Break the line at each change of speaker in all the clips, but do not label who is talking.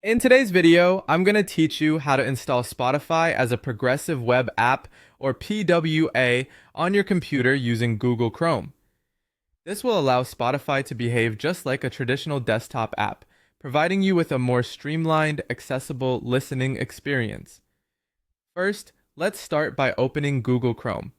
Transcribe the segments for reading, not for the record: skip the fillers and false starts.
In today's video, I'm going to teach you how to install Spotify as a progressive web app or PWA on your computer using Google Chrome. This will allow Spotify to behave just like a traditional desktop app, providing you with a more streamlined, accessible listening experience. First, let's start by opening Google Chrome.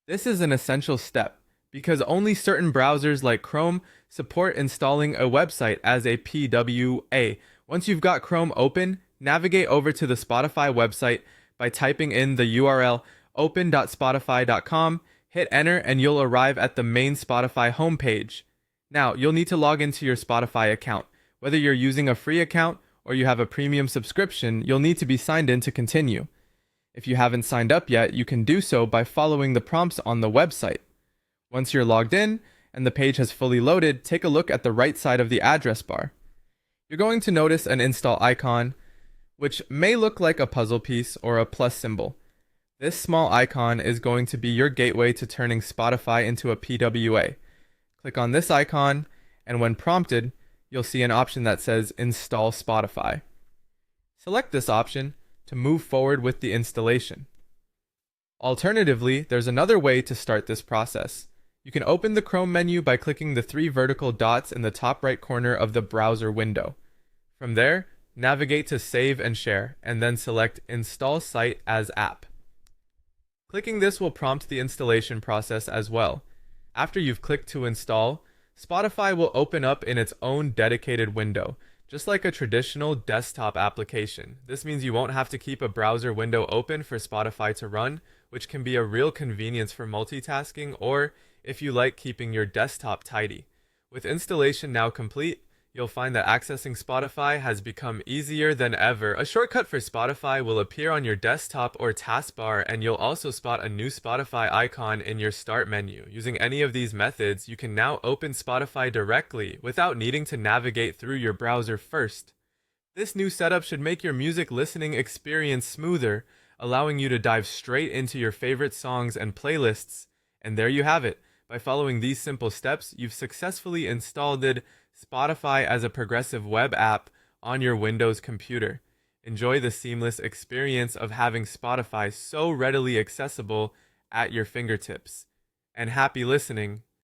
This is an essential step because only certain browsers like Chrome support installing a website as a PWA. Once you've got Chrome open, navigate over to the Spotify website by typing in the URL open.spotify.com, hit enter, and you'll arrive at the main Spotify homepage. Now, you'll need to log into your Spotify account. Whether you're using a free account or you have a premium subscription, you'll need to be signed in to continue. If you haven't signed up yet, you can do so by following the prompts on the website. Once you're logged in and the page has fully loaded, take a look at the right side of the address bar. You're going to notice an install icon, which may look like a puzzle piece or a plus symbol. This small icon is going to be your gateway to turning Spotify into a PWA. Click on this icon, and when prompted, you'll see an option that says Install Spotify. Select this option to move forward with the installation. Alternatively, there's another way to start this process. You can open the Chrome menu by clicking the three vertical dots in the top right corner of the browser window. From there, navigate to Save and Share, and then select Install Site as App. Clicking this will prompt the installation process as well. After you've clicked to install, Spotify will open up in its own dedicated window, just like a traditional desktop application. This means you won't have to keep a browser window open for Spotify to run, which can be a real convenience for multitasking or if you like keeping your desktop tidy. With installation now complete, you'll find that accessing Spotify has become easier than ever. A shortcut for Spotify will appear on your desktop or taskbar, and you'll also spot a new Spotify icon in your start menu. Using any of these methods, you can now open Spotify directly without needing to navigate through your browser first. This new setup should make your music listening experience smoother, allowing you to dive straight into your favorite songs and playlists. And there you have it. By following these simple steps, you've successfully installed Spotify as a progressive web app on your Windows computer. Enjoy the seamless experience of having Spotify so readily accessible at your fingertips. And happy listening.